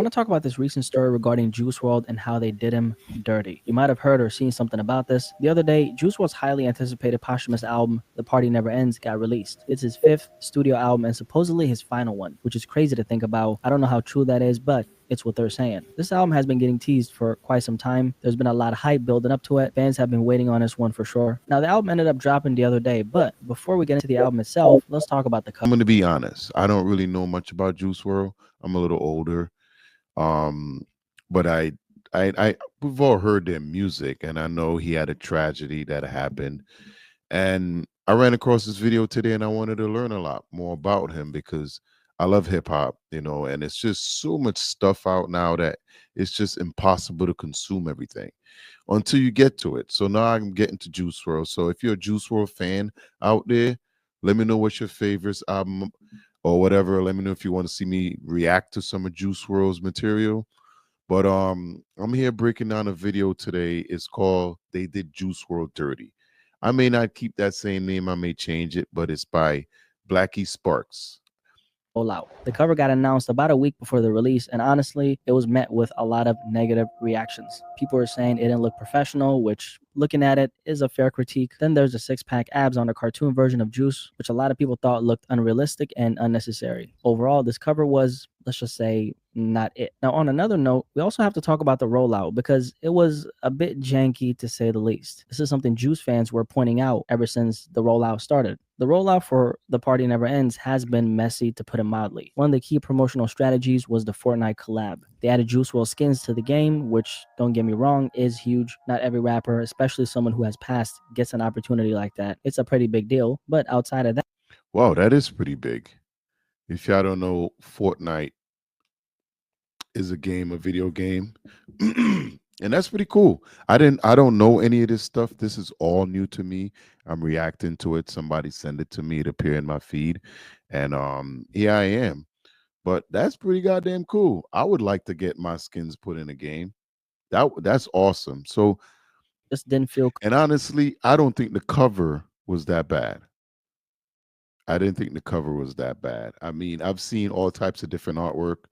want to talk about this recent story regarding Juice WRLD and how they did him dirty. You might have heard or seen something about this. The other day, Juice WRLD's highly anticipated posthumous album, The Party Never Ends, got released. It's his fifth studio album and supposedly his final one, which is crazy to think about. I don't know how true that is, but it's what they're saying. This album has been getting teased for quite some time. There's been a lot of hype building up to it. Fans have been waiting on this one for sure. Now, the album ended up dropping the other day, but before we get into the album itself, let's talk about the cover. I'm going to be honest. I don't really know much about Juice World. I'm a little older. Um, but we've all heard their music, and I know he had a tragedy that happened. And I ran across this video today, and I wanted to learn a lot more about him because I love hip hop, and it's just so much stuff out now that it's just impossible to consume everything until you get to it. So now I'm getting to Juice World. So if you're a Juice World fan out there, let me know what's your favorite album or whatever. Let me know if you want to see me react to some of Juice WRLD's material. But I'm here breaking down a video today. It's called They Did Juice WRLD Dirty. I may not keep that same name, I may change it, but it's by Blackie Sparks. Rollout. The cover got announced about a week before the release, and honestly, it was met with a lot of negative reactions. People were saying it didn't look professional, which, looking at it, is a fair critique. Then there's the six-pack abs on the cartoon version of Juice, which a lot of people thought looked unrealistic and unnecessary. Overall, this cover was, let's just say, not it. Now, on another note, we also have to talk about the rollout because it was a bit janky to say the least. This is something Juice fans were pointing out ever since the rollout started. The rollout for The Party Never Ends has been messy, to put it mildly. One of the key promotional strategies was the Fortnite collab. They added Juice WRLD skins to the game, which, don't get me wrong, is huge. Not every rapper, especially someone who has passed, gets an opportunity like that. It's a pretty big deal, but outside of that, Wow, that is pretty big. If y'all don't know, Fortnite is a video game. And that's pretty cool. I don't know any of this stuff. This is all new to me. I'm reacting to it. Somebody send it to me. It appear in my feed. And here I am. But that's pretty goddamn cool. I would like to get my skins put in a game. That's awesome. So, just didn't feel and honestly, I don't think the cover was that bad. I didn't think the cover was that bad. I mean, I've seen all types of different artwork.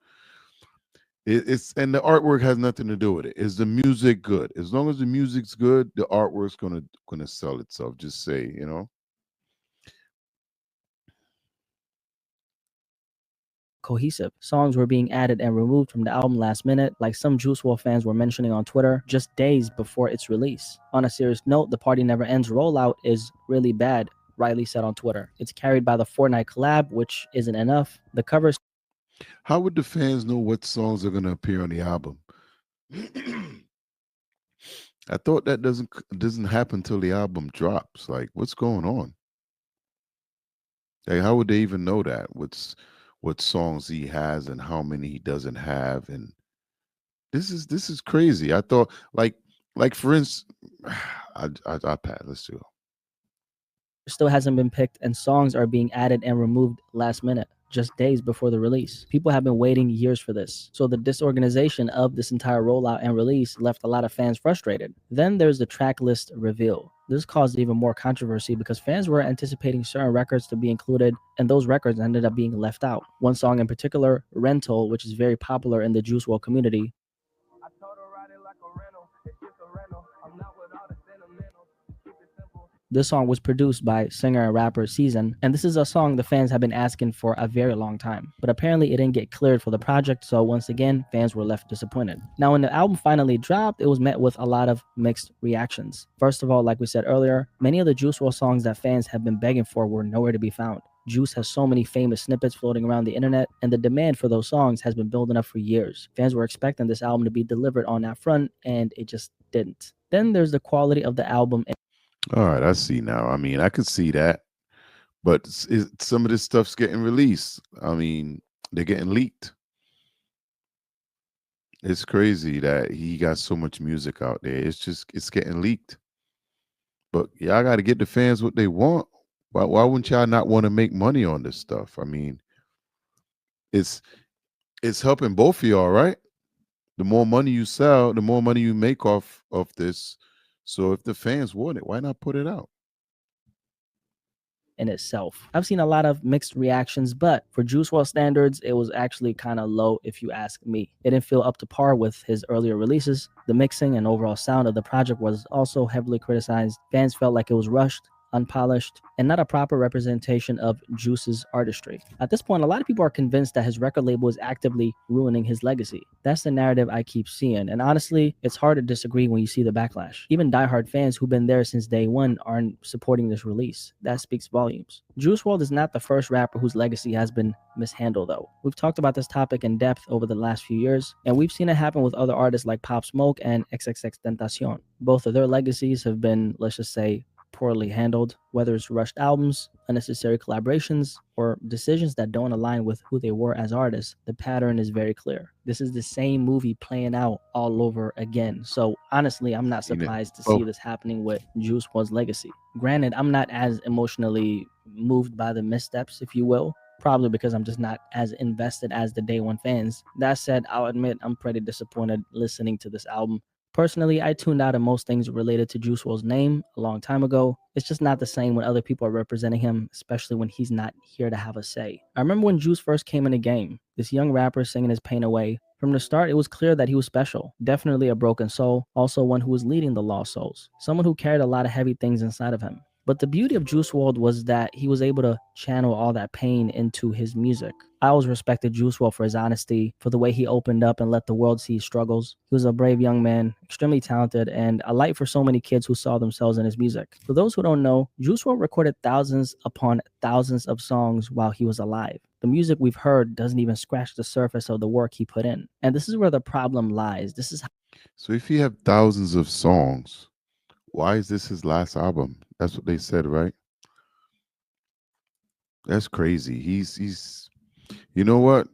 It's and the artwork has nothing to do with it. Is the music good? As long as the music's good, the artwork's gonna sell itself. Just say. cohesive. Songs were being added and removed from the album last minute, like some Juice WRLD fans were mentioning on Twitter just days before its release. On a serious note, The Party Never Ends rollout is really bad, Riley said on Twitter. It's carried by the Fortnite collab, which isn't enough. The cover. How would the fans know what songs are gonna appear on the album? I thought that doesn't happen till the album drops. Like, what's going on? Like, how would they even know that? What songs he has and how many he doesn't have? And this is crazy. I thought like for instance, I pass. Let's do it. Still hasn't been picked, and songs are being added and removed last minute, just days before the release. People have been waiting years for this. So the disorganization of this entire rollout and release left a lot of fans frustrated. Then there's the track list reveal. This caused even more controversy because fans were anticipating certain records to be included, and those records ended up being left out. One song in particular, Rental, which is very popular in the Juice WRLD community, this song was produced by singer and rapper Season, and this is a song the fans have been asking for a very long time. But apparently it didn't get cleared for the project, so once again, fans were left disappointed. Now, when the album finally dropped, it was met with a lot of mixed reactions. First of all, like we said earlier, many of the Juice WRLD songs that fans have been begging for were nowhere to be found. Juice has so many famous snippets floating around the internet, and the demand for those songs has been building up for years. Fans were expecting this album to be delivered on that front, and it just didn't. Then there's the quality of the album. All right, I see now. I mean, I could see that, but some of this stuff's getting released. I mean, they're getting leaked. It's crazy that he got so much music out there. It's getting leaked. But y'all got to get the fans what they want. Why wouldn't y'all not want to make money on this stuff? I mean, it's it's helping both of y'all, right? The more money you sell, the more money you make off of this. So if the fans want it, why not put it out? in itself. I've seen a lot of mixed reactions, but for Juice WRLD standards, it was actually kind of low if you ask me. It didn't feel up to par with his earlier releases. The mixing and overall sound of the project was also heavily criticized. Fans felt like it was rushed, unpolished, and not a proper representation of Juice's artistry. At this point, a lot of people are convinced that his record label is actively ruining his legacy. That's the narrative I keep seeing, and honestly, it's hard to disagree when you see the backlash. Even diehard fans who've been there since day one aren't supporting this release. That speaks volumes. Juice WRLD is not the first rapper whose legacy has been mishandled, though. We've talked about this topic in depth over the last few years, and we've seen it happen with other artists like Pop Smoke and XXXTentacion. Both of their legacies have been, let's just say, poorly handled, whether it's rushed albums, unnecessary collaborations, or decisions that don't align with who they were as artists. The pattern is very clear. This is the same movie playing out all over again. So honestly, I'm not You know, surprised to see oh, this happening with Juice WRLD's legacy. Granted, I'm not as emotionally moved by the missteps, if you will, probably because I'm just not as invested as the day one fans. That said, I'll admit I'm pretty disappointed listening to this album. Personally, I tuned out of most things related to Juice WRLD's name a long time ago. It's just not the same when other people are representing him, especially when he's not here to have a say. I remember when Juice first came in the game, this young rapper singing his pain away. From the start, it was clear that he was special. Definitely a broken soul, also one who was leading the lost souls. Someone who carried a lot of heavy things inside of him. But the beauty of Juice WRLD was that he was able to channel all that pain into his music. I always respected Juice WRLD for his honesty, for the way he opened up and let the world see his struggles. He was a brave young man, extremely talented, and a light for so many kids who saw themselves in his music. For those who don't know, Juice WRLD recorded thousands upon thousands of songs while he was alive. The music we've heard doesn't even scratch the surface of the work he put in. And this is where the problem lies. This is so if you have thousands of songs, why is this his last album? That's what they said, right? That's crazy. He's you know what?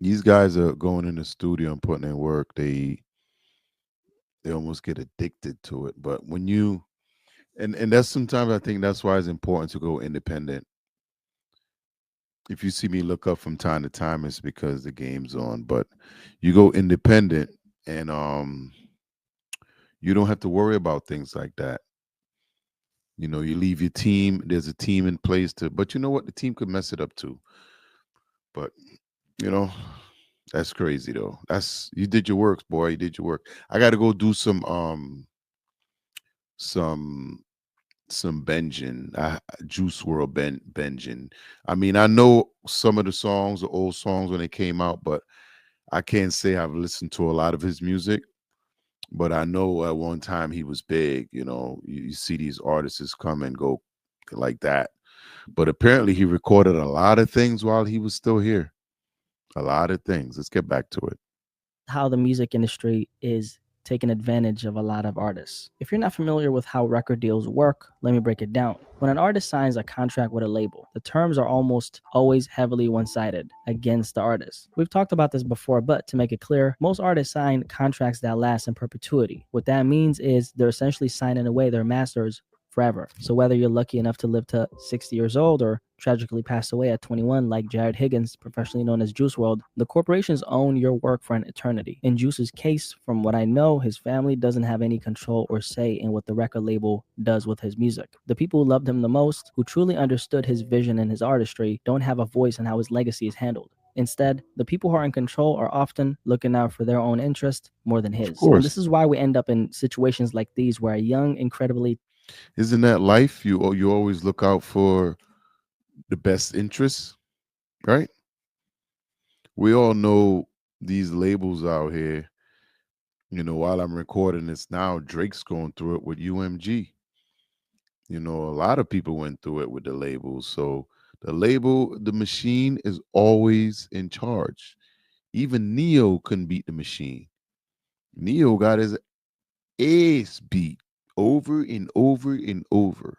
These guys are going in the studio and putting in work. They almost get addicted to it. But when you and that's sometimes I think that's why it's important to go independent. If you see me look up from time to time, it's because the game's on. But you go independent and you don't have to worry about things like that. You know, you leave your team, there's a team in place to but you know what? The team could mess it up too. But you know, that's crazy though. That's you did your work, boy. You did your work. I gotta go do some binging. Juice World binging. I mean, I know some of the songs, the old songs when they came out, but I can't say I've listened to a lot of his music. But I know at one time he was big. You know, you see these artists come and go like that. But apparently he recorded a lot of things while he was still here. A lot of things. Let's get back to it. how the music industry is taking advantage of a lot of artists. If you're not familiar with how record deals work, let me break it down. When an artist signs a contract with a label, the terms are almost always heavily one sided against the artist. We've talked about this before, but to make it clear, most artists sign contracts that last in perpetuity. What that means is they're essentially signing away their masters forever. So whether you're lucky enough to live to 60 years old or tragically pass away at 21 like Jared Higgins, professionally known as Juice WRLD, the corporations own your work for an eternity. In Juice's case, from what I know, his family doesn't have any control or say in what the record label does with his music. The people who loved him the most, who truly understood his vision and his artistry, don't have a voice in how his legacy is handled. Instead, the people who are in control are often looking out for their own interest more than Of his. And course. this is why we end up in situations like these where a young, incredibly Isn't that life? You always look out for the best interests, right? We all know these labels out here. You know, while I'm recording this now, Drake's going through it with UMG. You know, a lot of people went through it with the labels. So the label, the machine is always in charge. Even Neo couldn't beat the machine. Neo got his ass beat over and over and over.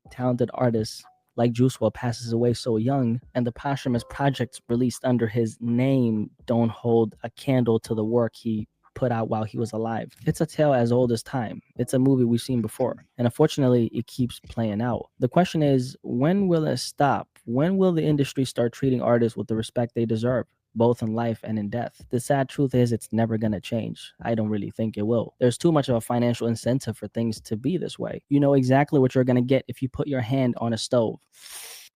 talented artist like Juice WRLD passes away so young, and the posthumous projects released under his name don't hold a candle to the work he put out while he was alive. It's a tale as old as time. It's a movie we've seen before. And unfortunately, it keeps playing out. The question is, when will it stop? When will the industry start treating artists with the respect they deserve? both in life and in death. The sad truth is, it's never going to change. I don't really think it will. There's too much of a financial incentive for things to be this way. You know exactly what you're going to get if you put your hand on a stove.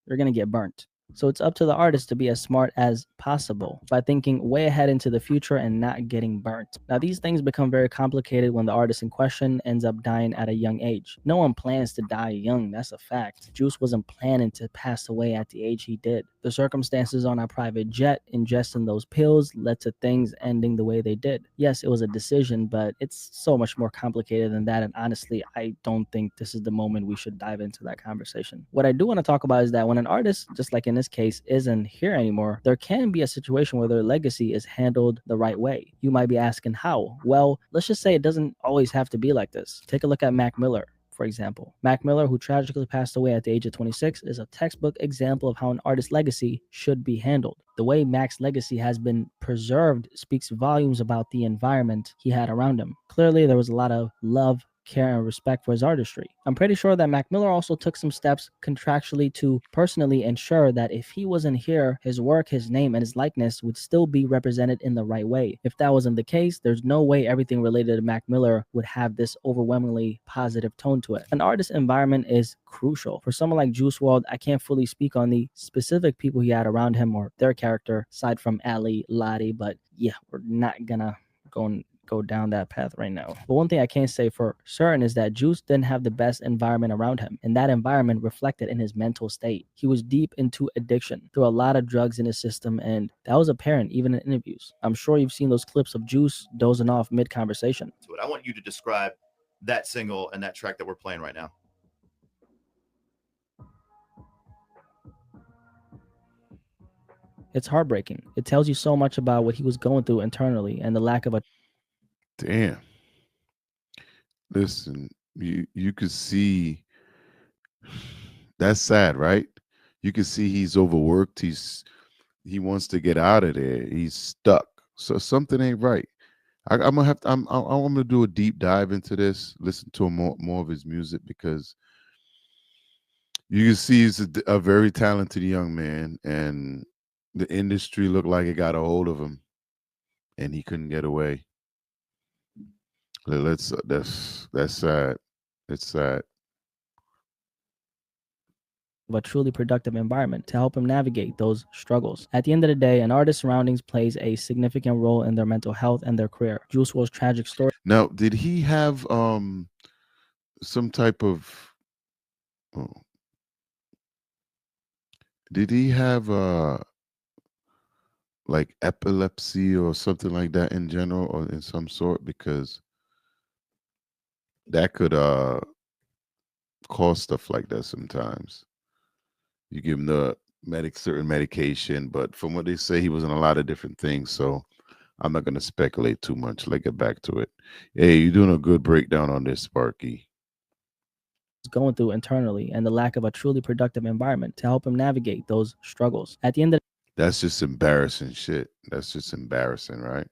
You're going to get burnt. So it's up to the artist to be as smart as possible by thinking way ahead into the future and not getting burnt. Now, these things become very complicated when the artist in question ends up dying at a young age. No one plans to die young, that's a fact. Juice wasn't planning to pass away at the age he did. The circumstances on our private jet ingesting those pills led to things ending the way they did. Yes, it was a decision, but it's so much more complicated than that. And honestly, I don't think this is the moment we should dive into that conversation. What I do want to talk about is that when an artist, just like in this case, isn't here anymore, there can be a situation where their legacy is handled the right way. You might be asking how? Well, let's just say it doesn't always have to be like this. Take a look at Mac Miller, for example. Mac Miller, who tragically passed away at the age of 26, is a textbook example of how an artist's legacy should be handled. The way Mac's legacy has been preserved speaks volumes about the environment he had around him. Clearly, there was a lot of love, care, and respect for his artistry. I'm pretty sure that Mac Miller also took some steps contractually to personally ensure that if he wasn't here, his work, his name, and his likeness would still be represented in the right way. If that wasn't the case, there's no way everything related to Mac Miller would have this overwhelmingly positive tone to it. An artist's environment is crucial. For someone like Juice WRLD, I can't fully speak on the specific people he had around him or their character, aside from Ali, Lottie, but yeah, we're not gonna go down that path right now. But one thing I can say for certain is that Juice didn't have the best environment around him, and that environment reflected in his mental state. He was deep into addiction, through a lot of drugs in his system, and that was apparent even in interviews. I'm sure you've seen those clips of Juice dozing off mid conversation. To it, I want you to describe that single and that track that we're playing right now. It's heartbreaking. It tells you so much about what he was going through internally and the lack of a Damn. Listen, you could see that's sad, right? You can see he's overworked. He wants to get out of there. He's stuck. So something ain't right. I'm gonna have to. I'm gonna do a deep dive into this. Listen to more of his music because you can see he's a very talented young man, and the industry looked like it got a hold of him, and he couldn't get away. Let's. That's sad. It's sad. truly productive environment to help him navigate those struggles. At the end of the day, an artist's surroundings plays a significant role in their mental health and their career. Juice WRLD's tragic story Now, did he have some type of? Oh, did he have like epilepsy or something like that in general or in some sort? Because that could cause stuff like that sometimes. You give him the certain medication, but from what they say, he was on a lot of different things. So I'm not going to speculate too much. Let's get back to it. Hey, you're doing a good breakdown on this, Sparky. is going through internally and the lack of a truly productive environment to help him navigate those struggles. At the end of That's just embarrassing shit. That's just embarrassing, right?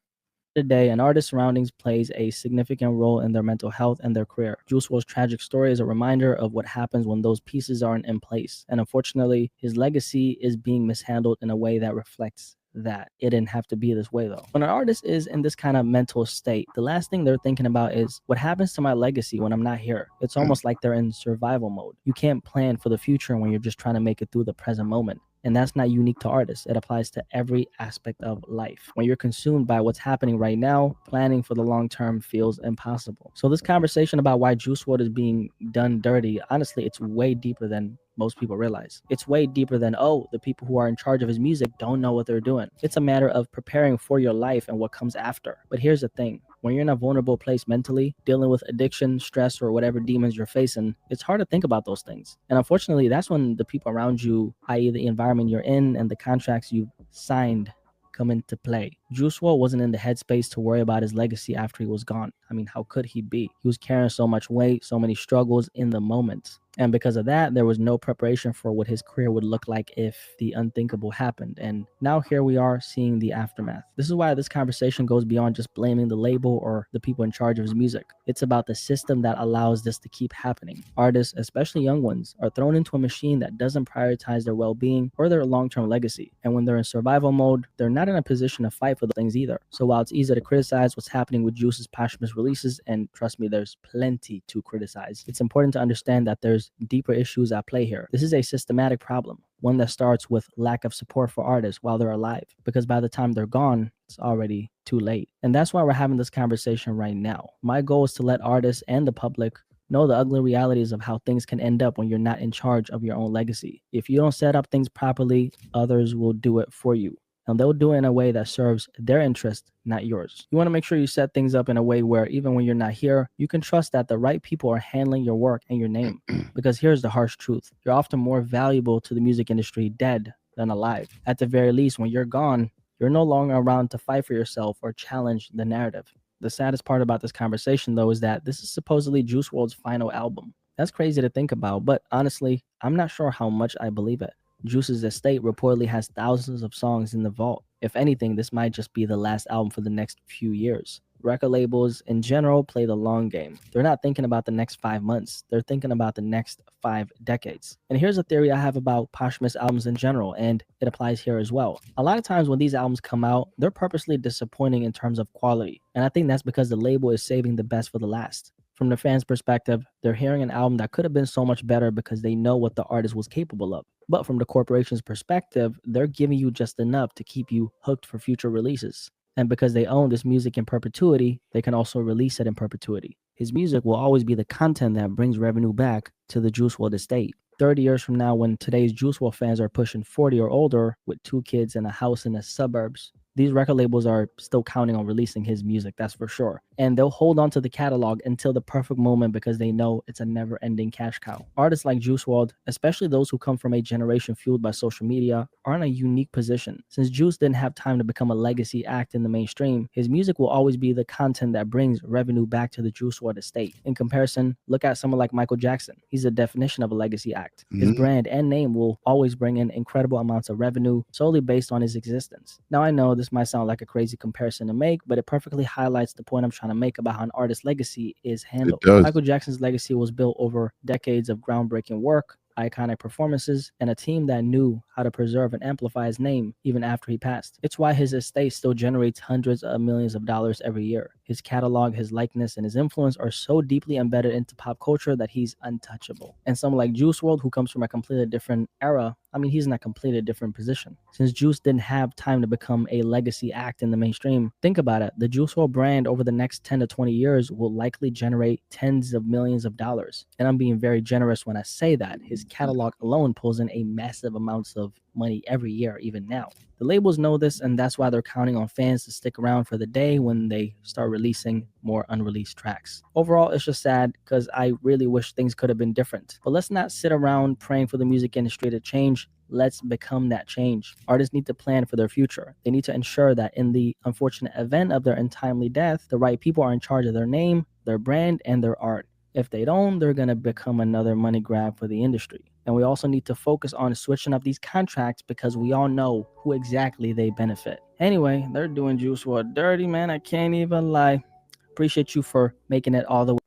the day, an artist's surroundings plays a significant role in their mental health and their career. Juice WRLD's tragic story is a reminder of what happens when those pieces aren't in place. And unfortunately, his legacy is being mishandled in a way that reflects that. It didn't have to be this way though. When an artist is in this kind of mental state, the last thing they're thinking about is what happens to my legacy when I'm not here. It's almost like they're in survival mode. You can't plan for the future when you're just trying to make it through the present moment. And that's not unique to artists. It applies to every aspect of life. When you're consumed by what's happening right now, planning for the long term feels impossible. So this conversation about why Juice WRLD is being done dirty, honestly, it's way deeper than most people realize. It's way deeper than, oh, the people who are in charge of his music don't know what they're doing. It's a matter of preparing for your life and what comes after. But here's the thing. When you're in a vulnerable place mentally, dealing with addiction, stress, or whatever demons you're facing, it's hard to think about those things. And unfortunately, that's when the people around you, i.e., the environment you're in and the contracts you've signed, come into play. Juice WRLD wasn't in the headspace to worry about his legacy after he was gone. I mean, how could he be? He was carrying so much weight, so many struggles in the moment. And because of that, there was no preparation for what his career would look like if the unthinkable happened. And now here we are seeing the aftermath. This is why this conversation goes beyond just blaming the label or the people in charge of his music. It's about the system that allows this to keep happening. Artists, especially young ones, are thrown into a machine that doesn't prioritize their well-being or their long-term legacy. And when they're in survival mode, they're not in a position to fight for those things either. So while it's easy to criticize what's happening with Juice's posthumous releases, and trust me, there's plenty to criticize, it's important to understand that there's deeper issues at play here. This is a systematic problem, one that starts with lack of support for artists while they're alive, because by the time they're gone, it's already too late. And that's why we're having this conversation right now. My goal is to let artists and the public know the ugly realities of how things can end up when you're not in charge of your own legacy. If you don't set up things properly, others will do it for you. And they'll do it in a way that serves their interest, not yours. You want to make sure you set things up in a way where even when you're not here, you can trust that the right people are handling your work and your name. Because here's the harsh truth. You're often more valuable to the music industry dead than alive. At the very least, when you're gone, you're no longer around to fight for yourself or challenge the narrative. The saddest part about this conversation, though, is that this is supposedly Juice WRLD's final album. That's crazy to think about, but honestly, I'm not sure how much I believe it. Juice's estate reportedly has thousands of songs in the vault. If anything, this might just be the last album for the next few years. Record labels in general play the long game. They're not thinking about the next 5 months. They're thinking about the next 5 decades. And here's a theory I have about posthumous albums in general, and it applies here as well. A lot of times when these albums come out, they're purposely disappointing in terms of quality. And I think that's because the label is saving the best for the last. From the fans' perspective, they're hearing an album that could have been so much better because they know what the artist was capable of. But from the corporation's perspective, they're giving you just enough to keep you hooked for future releases. And because they own this music in perpetuity, they can also release it in perpetuity. His music will always be the content that brings revenue back to the Juice WRLD estate. 30 years from now, when today's Juice WRLD fans are pushing 40 or older with 2 kids and a house in the suburbs, these record labels are still counting on releasing his music, that's for sure. And they'll hold on to the catalog until the perfect moment because they know it's a never-ending cash cow. Artists like Juice WRLD, especially those who come from a generation fueled by social media, are in a unique position. Since Juice didn't have time to become a legacy act in the mainstream, his music will always be the content that brings revenue back to the Juice WRLD estate. In comparison, look at someone like Michael Jackson. He's the definition of a legacy act. His brand and name will always bring in incredible amounts of revenue solely based on his existence. Now I know this might sound like a crazy comparison to make, but it perfectly highlights the point I'm trying to make about how an artist's legacy is handled. It does. Michael Jackson's legacy was built over decades of groundbreaking work, iconic performances, and a team that knew how to preserve and amplify his name even after he passed. It's why his estate still generates hundreds of millions of dollars every year. His catalog, his likeness, and his influence are so deeply embedded into pop culture that he's untouchable. And someone like Juice WRLD, who comes from a completely different era, he's in a completely different position. Since Juice didn't have time to become a legacy act in the mainstream, think about it. The Juice WRLD brand over the next 10 to 20 years will likely generate tens of millions of dollars. And I'm being very generous when I say that. His catalog alone pulls in a massive amounts of money every year, even now. The labels know this, and that's why they're counting on fans to stick around for the day when they start releasing more unreleased tracks. Overall, it's just sad because I really wish things could have been different. But let's not sit around praying for the music industry to change. Let's become that change. Artists need to plan for their future. They need to ensure that in the unfortunate event of their untimely death, the right people are in charge of their name, their brand, and their art. If they don't, they're going to become another money grab for the industry. And we also need to focus on switching up these contracts because we all know who exactly they benefit. Anyway, they're doing Juice WRLD dirty, man. I can't even lie. Appreciate you for making it all the way.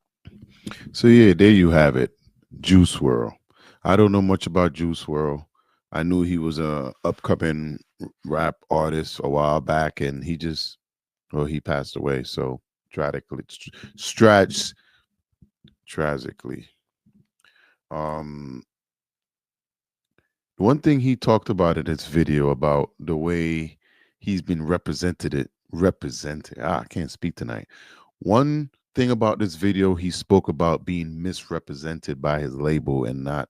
So yeah, there you have it. Juice WRLD. I don't know much about Juice WRLD. I knew he was a upcoming rap artist a while back, and he passed away. So tragically. One thing he talked about in his video about the way he's been represented. I can't speak tonight. One thing about this video, he spoke about being misrepresented by his label and not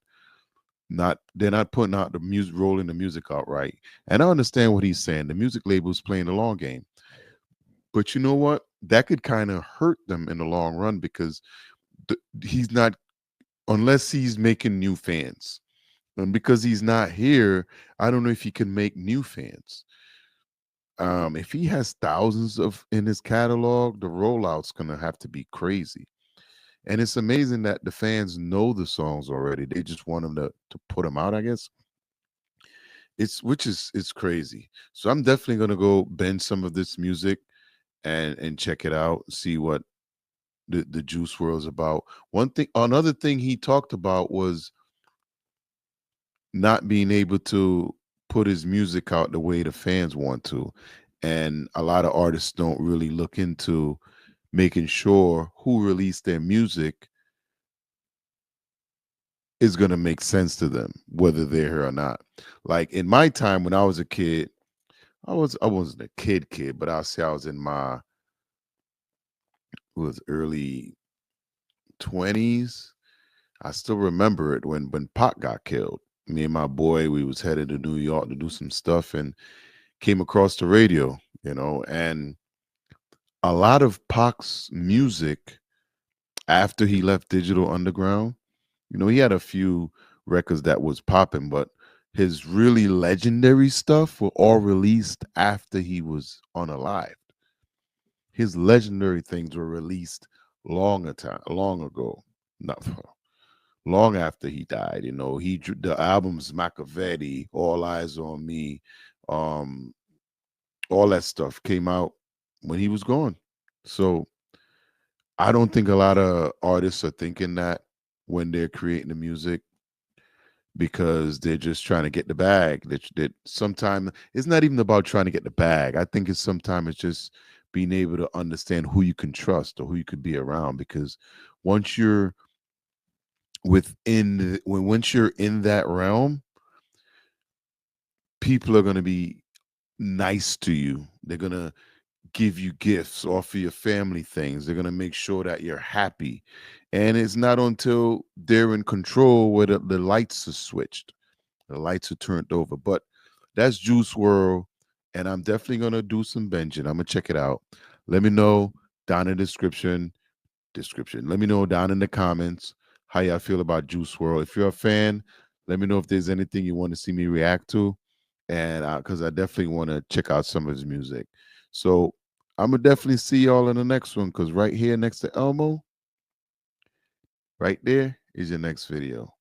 they're not putting out the music, rolling the music out right. And I understand what he's saying. The music label's playing the long game. But you know what? That could kind of hurt them in the long run because he's not, unless he's making new fans. And because he's not here, I don't know if he can make new fans. If he has thousands of in his catalog, the rollout's gonna have to be crazy. And it's amazing that the fans know the songs already. They just want them to put them out, I guess. It's which is it's crazy. So I'm definitely gonna go bend some of this music and check it out, see what the Juice World's about. One thing, another thing he talked about was not being able to put his music out the way the fans want to. And a lot of artists don't really look into making sure who released their music is going to make sense to them, whether they're here or not. Like in my time when I was a kid, I wasn't a kid, but I'll say I was in my was early 20s. I still remember it when Pac got killed. Me and my boy, we was headed to New York to do some stuff and came across the radio, and a lot of Pac's music after he left Digital Underground, he had a few records that was popping, but his really legendary stuff were all released after he was unalive. His legendary things were released long ago, not long after he died. The albums Machiavelli, All Eyes on Me, um, all that stuff came out when he was gone. So I don't think a lot of artists are thinking that when they're creating the music because they're just trying to get the bag. That sometimes it's not even about trying to get the bag. I think it's just being able to understand who you can trust or who you could be around. Because once you're once you're in that realm, people are going to be nice to you. They're going to give you gifts, offer your family things. They're going to make sure that you're happy. And it's not until they're in control where the lights are switched, the lights are turned over. But that's Juice World. And I'm definitely going to do some binging. I'm going to check it out. Let me know down in the description. Let me know down in the comments how y'all feel about Juice World. If you're a fan, let me know if there's anything you want to see me react to. And because I definitely want to check out some of his music. So I'm gonna definitely see y'all in the next one, because right here next to Elmo, right there is your next video.